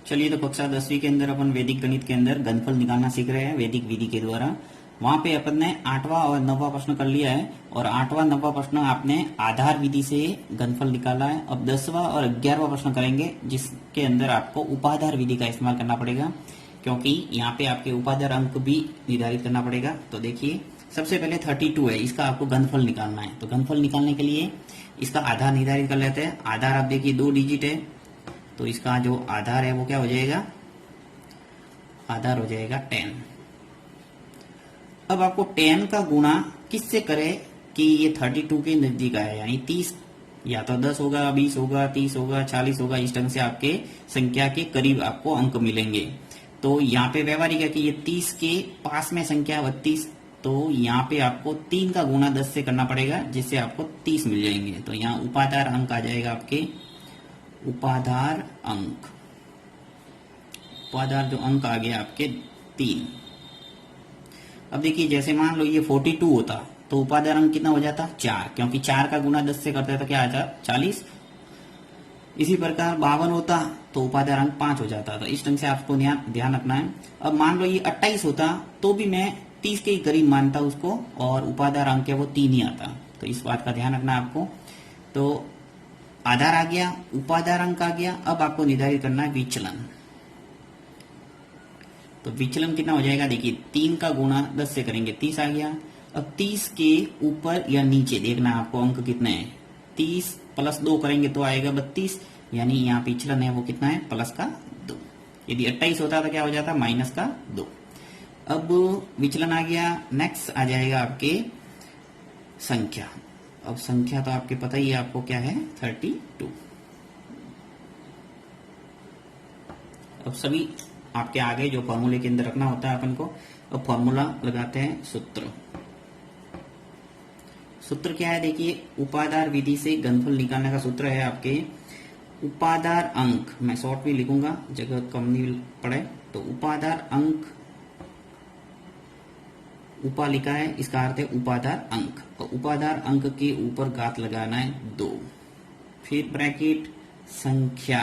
चलिए, तो कक्षा 10वीं के अंदर अपन वैदिक गणित के अंदर घनफल निकालना सीख रहे हैं वैदिक विधि के द्वारा। वहां पे अपन ने 8वां और 9वां प्रश्न कर लिया है और 8वां 9वां प्रश्न आपने आधार विधि से घनफल निकाला है। अब 10वां और 11वां प्रश्न करेंगे जिसके अंदर आपको उपाधार विधि का इस्तेमाल करना पड़ेगा, क्योंकि यहाँ पे आपके उपाधार अंक भी निर्धारित करना पड़ेगा। तो देखिए, सबसे पहले 32 है, इसका आपको घनफल निकालना है। तो घनफल निकालने के लिए इसका आधार निर्धारित कर लेते हैं। आधार आप देखिए 2 डिजिट है, तो इसका जो आधार है वो क्या हो जाएगा, आधार हो जाएगा 10। अब आपको 10 का गुणा किससे करें कि ये 32 के नजदीक आए, यानी 30, या तो 10 होगा, 20 होगा, 30 होगा, 40 होगा, इस ढंग से आपके संख्या के करीब आपको अंक मिलेंगे। तो यहाँ पे व्यवहारिक है कि ये 30 के पास में संख्या 32, तो यहाँ पे आपको 3 का गुणा 10 से करना पड़ेगा, जिससे आपको 30 मिल जाएंगे। तो यहाँ उपाधार अंक आ जाएगा आपके, उपाधार अंक, उपाधार जो अंक आ गया आपके 3। अब देखिए, जैसे मान लो ये 42 होता तो उपाधार अंक कितना हो जाता, 4, क्योंकि 4 का गुणा 10 से करते तो क्या आ जाता, 40। इसी प्रकार 52 होता तो उपाधार अंक 5 हो जाता। तो इस ढंग से आपको ध्यान रखना है। अब मान लो ये 28 होता तो भी मैं 30 के करीब मानता उसको, और उपाधार अंक है वो 3 ही आता। तो इस बात का ध्यान रखना है आपको। तो आधार आ गया, उपाधार अंक आ गया। अब आपको निर्धारित करना है विचलन। तो विचलन कितना हो जाएगा, देखिए 3 का गुणा 10 से करेंगे, 30 आ गया। अब 30 के ऊपर या नीचे देखना है आपको अंक कितने हैं। 30 प्लस 2 करेंगे तो आएगा 32, यानी यहाँ विचलन है वो कितना है, प्लस का 2। यदि 28 होता तो क्या हो जाता, माइनस का 2। अब विचलन आ गया। नेक्स्ट आ जाएगा आपके संख्या। अब संख्या तो आपके पता ही है आपको क्या है, 32। अब सभी आपके आगे जो फॉर्मूले के अंदर रखना होता है अपन को। अब फॉर्मूला लगाते हैं, सूत्र। सूत्र क्या है, देखिए उपाधार विधि से घनफल निकालने का सूत्र है आपके उपाधार अंक। मैं शॉर्ट में लिखूंगा, जगह कम नहीं पड़े। तो उपाधार अंक, उपा लिखा है, इसका अर्थ है उपाधार अंक। और उपाधार अंक के ऊपर घात लगाना है 2, फिर ब्रैकेट संख्या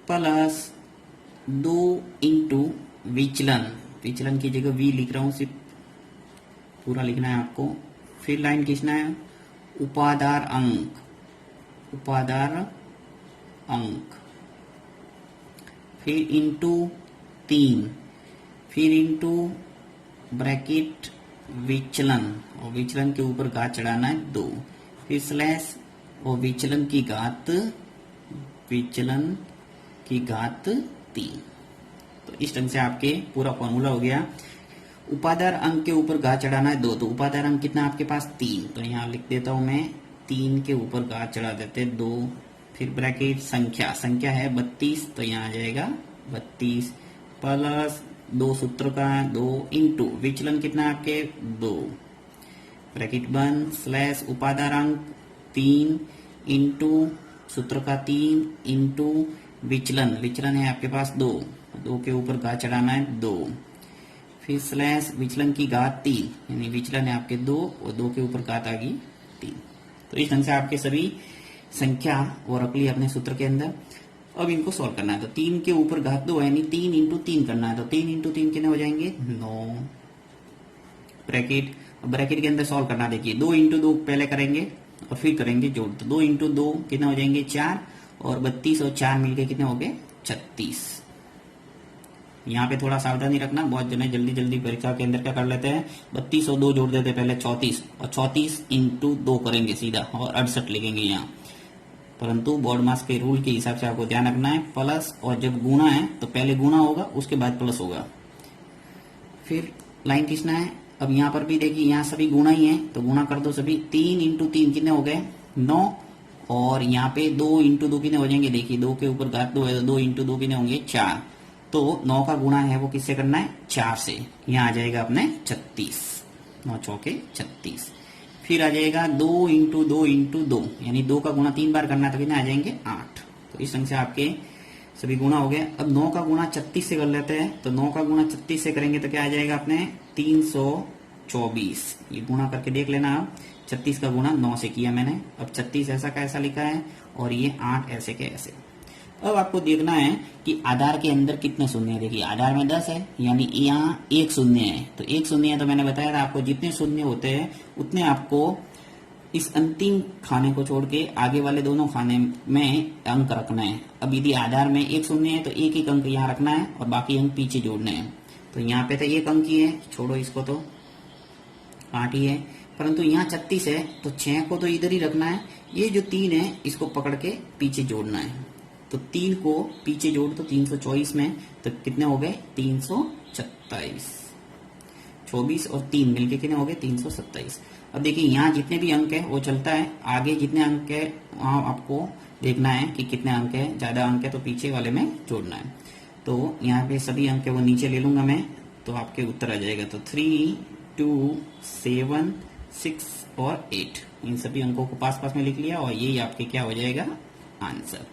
प्लस 2 इंटू विचलन। विचलन की जगह वी लिख रहा हूं, सिर्फ पूरा लिखना है आपको। फिर लाइन खींचना है उपाधार अंक, उपाधार अंक, फिर इंटू 3, फिर इंटू ब्रैकेट विचलन, और विचलन के ऊपर घात चढ़ाना है 2, फिर स्लैश और विचलन की घात, विचलन की घात 3। तो इस ढंग से आपके पूरा फॉर्मूला हो गया। उपाधार अंक के ऊपर घात चढ़ाना है 2, तो उपाधार अंक कितना आपके पास 3, तो यहाँ लिख देता हूं मैं, 3 के ऊपर घात चढ़ा देते 2, फिर ब्रैकेट संख्या, संख्या है 32, तो यहाँ आ जाएगा 32 प्लस 2 सूत्र का 2 इंटू विचलन कितना आपके 2, ब्रैकेट बंद, स्लैश उपाधार अंक 3 इंटू सूत्र का 3 इंटू विचलन, विचलन है आपके पास 2, 2 के ऊपर घात चढ़ाना है 2, फिर स्लैश विचलन की घात 3, यानी विचलन है आपके 2 और 2 के ऊपर घात आ गई 3। तो इस ढंग से आपके सभी संख्या वो रख ली अपने सूत्र के अंदर। अब इनको सॉल्व करना है। तो 3 के ऊपर घात 2 यानी 3 इंटू 3 करना है। तो 3 इंटू 3 कितने हो जाएंगे, 9, ब्रैकेट, ब्रैकेट के अंदर सॉल्व करना। देखिए 2 इंटू 2 पहले करेंगे और फिर करेंगे जोड़। तो 2 इंटू 2 कितने हो जाएंगे, 4, और 32 और 4 मिलके कितने हो गए, 36। यहाँ पे थोड़ा सावधानी रखना, बहुत जने जल्दी जल्दी परीक्षा के अंदर क्या कर लेते हैं, 32 और 2 जोड़ देते हैं पहले 34, और 34 इंटू 2 करेंगे सीधा, और 68 लिखेंगे यहाँ। परंतु बोर्ड मार्क्स के रूल के हिसाब से आपको ध्यान रखना है, प्लस, और जब गुणा है तो पहले गुणा होगा उसके बाद प्लस होगा। फिर लाइन खींचना है। अब यहाँ पर भी देखिए, यहाँ सभी गुणा ही है, तो गुणा कर दो सभी। 3 इंटू 3 कितने हो गए, 9, और यहाँ पे 2 इंटू 2 कितने हो जाएंगे, देखिए 2 के ऊपर घात 2 है, तो 2 इंटू 2 कितने होंगे, 4। तो 9 का गुणा है वो किससे करना है, 4 से। यहाँ आ जाएगा अपने 36, 9 चौके 36। फिर आ जाएगा 2 इंटू 2 इंटू 2, यानी 2 का गुणा 3 बार करना है, तो कितने आ जाएंगे, 8। तो इस ढंग से आपके सभी गुणा हो गए। अब 9 का गुणा 36 से कर लेते हैं। तो 9 का गुणा 36 से करेंगे तो क्या आ जाएगा अपने 324। ये गुणा करके देख लेना आप, 36 का गुणा 9 से किया मैंने। अब 36 ऐसा का ऐसा लिखा है और ये 8 ऐसे के ऐसे। अब आपको देखना है कि आधार के अंदर कितने शून्य है। देखिए आधार में 10 है, यानी यहाँ एक शून्य है, तो एक शून्य है, तो मैंने बताया था आपको जितने शून्य होते हैं उतने आपको इस अंतिम खाने को छोड़ के आगे वाले दोनों खाने में अंक रखना है। अब यदि आधार में एक शून्य है तो एक एक अंक यहाँ रखना है और बाकी अंक पीछे जोड़ने हैं। तो यहाँ पे तो एक अंक ही है, छोड़ो इसको, तो 8 ही है, परंतु यहाँ 36 है तो 6 को तो इधर ही रखना है। ये जो 3 है इसको पकड़ के पीछे जोड़ना है। तो 3 को पीछे जोड़ तो 324 में, तो कितने हो गए 327। 24 और 3 मिलके कितने हो गए 327। अब देखिए यहाँ जितने भी अंक है वो चलता है, आगे जितने अंक है वहाँ आपको देखना है कि कितने अंक है, ज्यादा अंक है तो पीछे वाले में जोड़ना है। तो यहाँ पे सभी अंक है वो नीचे ले लूंगा मैं, तो आपके उत्तर आ जाएगा। तो 3, 2, 7, 6 और 8 इन सभी अंकों को पास पास में लिख लिया और यही आपके क्या हो जाएगा आंसर।